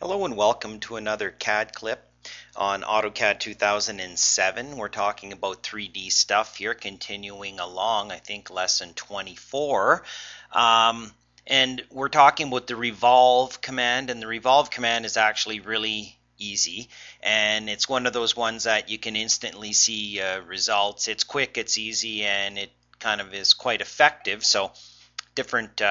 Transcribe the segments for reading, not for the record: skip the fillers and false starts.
Hello and welcome to another CAD clip on AutoCAD 2007. We're talking about 3D stuff here, continuing along, I think, lesson 24. Um, and we're talking about the revolve command, and the revolve command is actually really easy. And it's one of those ones that you can instantly see results. It's quick, it's easy, and it kind of is quite effective. So different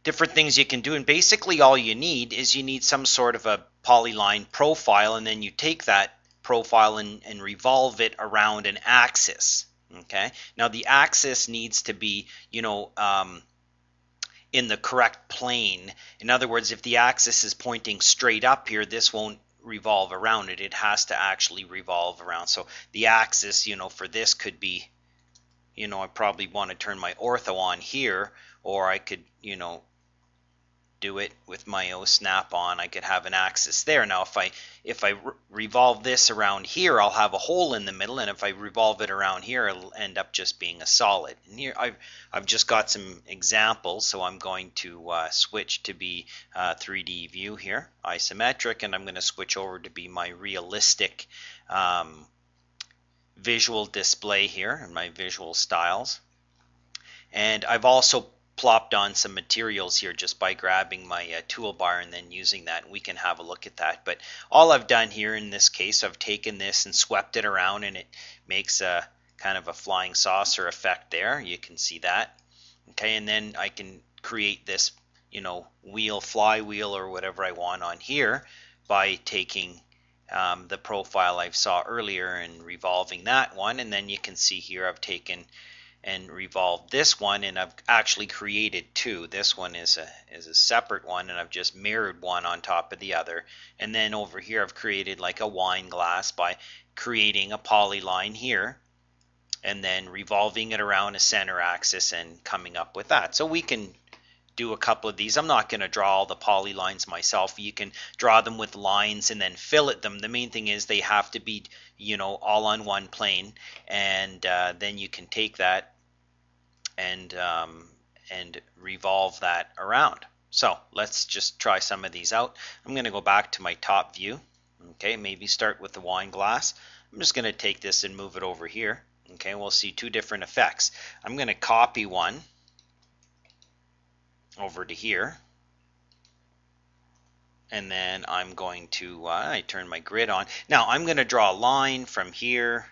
different things you can do, and basically all you need is you need some sort of a polyline profile, and then you take that profile and revolve it around an axis. Okay, now the axis needs to be in the correct plane. In other words, if the axis is pointing straight up here, this won't revolve around it. It has to actually revolve around. So the axis, for this could be, I probably want to turn my ortho on here, or I could, do it with my O snap on. I could have an axis there. Now if I revolve this around here, I'll have a hole in the middle, and if I revolve it around here, it'll end up just being a solid. And here I've just got some examples, so I'm going to switch to be 3D view here, isometric, and I'm going to switch over to be my realistic visual display here and my visual styles. And I've also plopped on some materials here just by grabbing my toolbar and then using that, and we can have a look at that. But all I've done here in this case, I've taken this and swept it around, and it makes a kind of a flying saucer effect there. You can see that. Okay, and then I can create this wheel, flywheel, or whatever I want on here by taking the profile I saw earlier and revolving that one. And then you can see here I've taken and revolved this one, and I've actually created two. This one is a separate one, and I've just mirrored one on top of the other. And then over here I've created like a wine glass by creating a polyline here and then revolving it around a center axis and coming up with that. So we can do a couple of these. I'm not going to draw all the polylines myself. You can draw them with lines and then fillet them. The main thing is they have to be all on one plane, and then you can take that and revolve that around. So let's just try some of these out. I'm going to go back to my top view. Okay, maybe start with the wine glass. I'm just going to take this and move it over here. Okay, we'll see two different effects. I'm going to copy one over to here, and then I'm going to I turn my grid on. Now I'm going to draw a line from here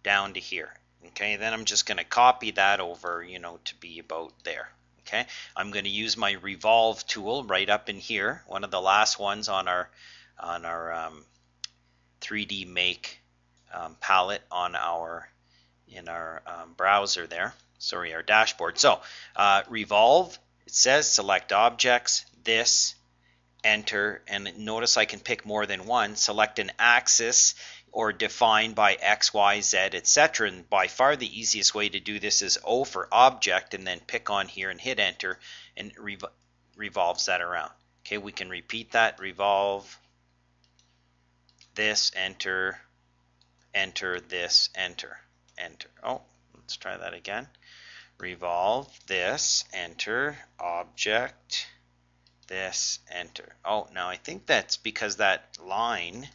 down to here. Okay, then I'm just going to copy that over, to be about there. Okay, I'm going to use my revolve tool right up in here, one of the last ones on our 3D Make palette in our browser there. Sorry, our dashboard. So revolve. It says select objects. This, enter, and notice I can pick more than one. Select an axis or defined by X, Y, Z, etc. And by far the easiest way to do this is O for object, and then pick on here and hit enter, and revolves that around. Okay, we can repeat that. Revolve this, enter, enter, this, enter, enter. Oh, let's try that again. Revolve this, enter, object, this, enter. Oh, now I think that's because that line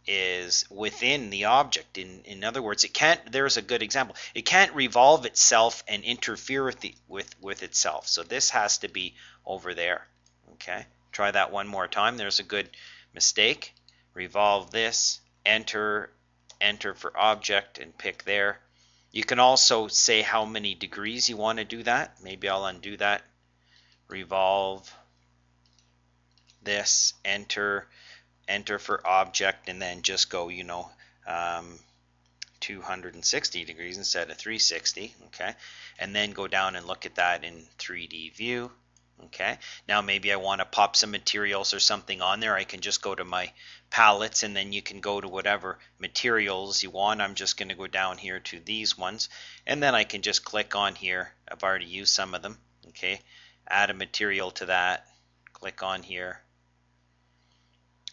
is within the object. In other words, it can't. There's a good example. It can't revolve itself and interfere with itself. So this has to be over there. Okay, try that one more time. There's a good mistake. Revolve this, enter, enter for object, and pick there. You can also say how many degrees you want to do that. Maybe I'll undo that. Revolve this, enter, enter for object, and then just go 260 degrees instead of 360. Okay, and then go down and look at that in 3D view. Okay, now maybe I want to pop some materials or something on there. I can just go to my palettes, and then you can go to whatever materials you want. I'm just going to go down here to these ones, and then I can just click on here. I've already used some of them. Okay, add a material to that, click on here,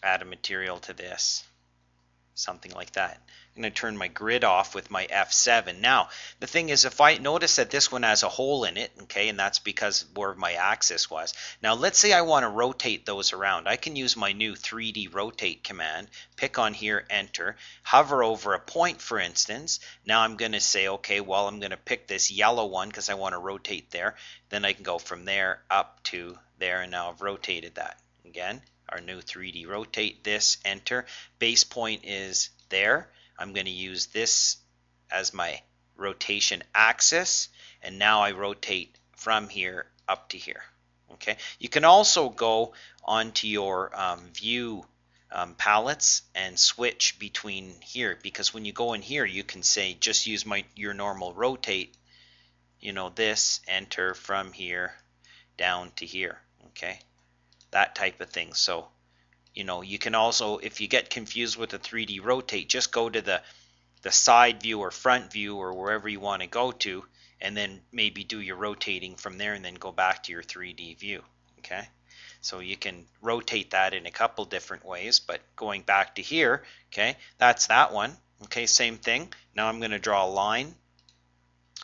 add a material to this, something like that. I'm going to turn my grid off with my F7. Now, the thing is, if I notice that this one has a hole in it, okay, and that's because where my axis was. Now, let's say I want to rotate those around. I can use my new 3D rotate command, pick on here, enter, hover over a point, for instance. Now I'm going to say, okay, well, I'm going to pick this yellow one because I want to rotate there. Then I can go from there up to there, and now I've rotated that. Again, our new 3D rotate, this, enter. Base point is there. I'm going to use this as my rotation axis, and now I rotate from here up to here. Okay. You can also go onto your view palettes and switch between here, because when you go in here, you can say just use your normal rotate. You know, this, enter from here down to here. Okay, that type of thing. So, you know, you can also, if you get confused with the 3D rotate, just go to the side view or front view or wherever you want to go to, and then maybe do your rotating from there and then go back to your 3D view. Okay, so you can rotate that in a couple different ways, but going back to here, okay, that's that one. Okay, same thing. Now I'm going to draw a line.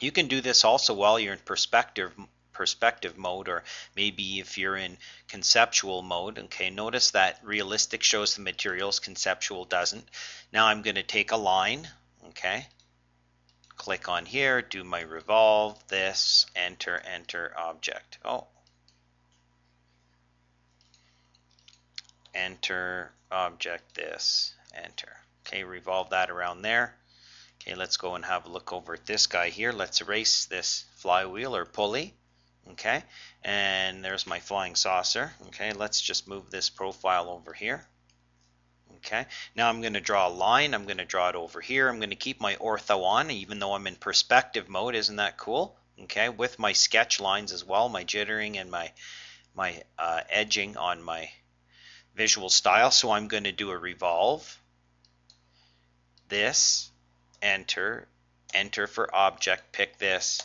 You can do this also while you're in perspective mode, or maybe if you're in conceptual mode. Okay, notice that realistic shows the materials, conceptual doesn't. Now I'm going to take a line, okay, click on here, do my revolve, this, enter, enter, object. Oh, enter, object, this, enter. Okay, revolve that around there. Okay, let's go and have a look over at this guy here. Let's erase this flywheel or pulley. Okay, and there's my flying saucer. Okay, let's just move this profile over here. Okay, now I'm going to draw a line. I'm going to draw it over here. I'm going to keep my ortho on, even though I'm in perspective mode. Isn't that cool? Okay, with my sketch lines as well, my jittering and my edging on my visual style. So I'm going to do a revolve, this, enter, enter for object, pick this,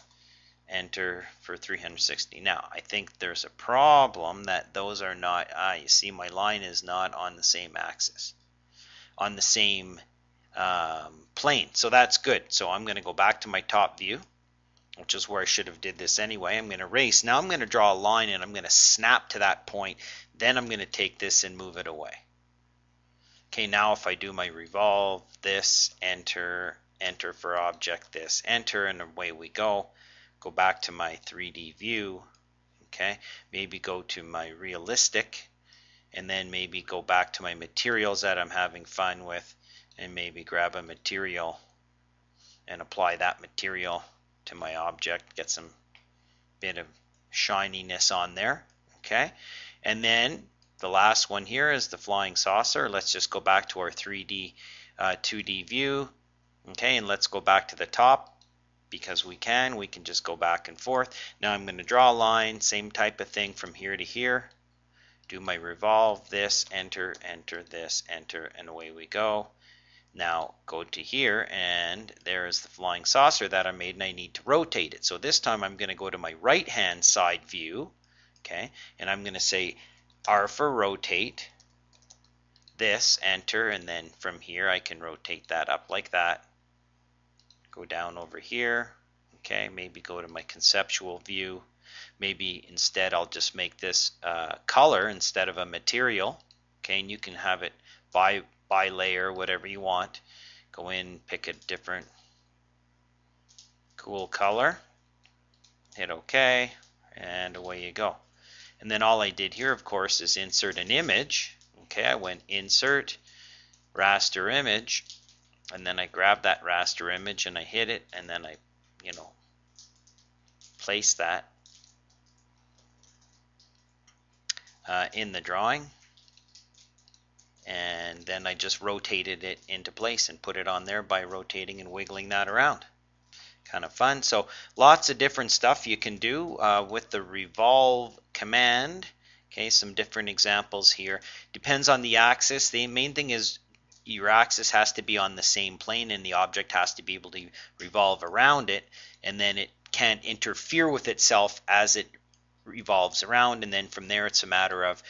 enter for 360. Now I think there's a problem that those are not, you see my line is not on the same axis, on the same plane, so that's good. So I'm going to go back to my top view, which is where I should have did this anyway. I'm going to erase. Now I'm going to draw a line and I'm going to snap to that point. Then I'm going to take this and move it away. Okay, now if I do my revolve, this, enter, enter for object, this, enter, and away we go. Go back to my 3D view, okay, maybe go to my realistic, and then maybe go back to my materials that I'm having fun with, and maybe grab a material and apply that material to my object, get some bit of shininess on there. Okay, and then the last one here is the flying saucer. Let's just go back to our 3D 2D view. Okay, and let's go back to the top, because we can just go back and forth. Now I'm going to draw a line, same type of thing from here to here. Do my revolve, this, enter, enter, this, enter, and away we go. Now go to here, and there is the flying saucer that I made, and I need to rotate it. So this time I'm going to go to my right hand side view, okay, and I'm going to say R for rotate, this, enter, and then from here I can rotate that up like that. Go down over here, okay, maybe go to my conceptual view. Maybe instead I'll just make this color instead of a material, okay, and you can have it by layer, whatever you want. Go in, pick a different cool color, hit OK, and away you go. And then all I did here, of course, is insert an image. Okay, I went insert, raster image, and then I grab that raster image and I hit it, and then I, place that in the drawing, and then I just rotated it into place and put it on there by rotating and wiggling that around. Kind of fun. So lots of different stuff you can do with the revolve command. Okay, some different examples here. Depends on the axis. The main thing is your axis has to be on the same plane, and the object has to be able to revolve around it, and then it can't interfere with itself as it revolves around, and then from there it's a matter of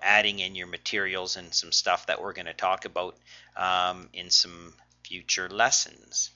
adding in your materials and some stuff that we're going to talk about in some future lessons.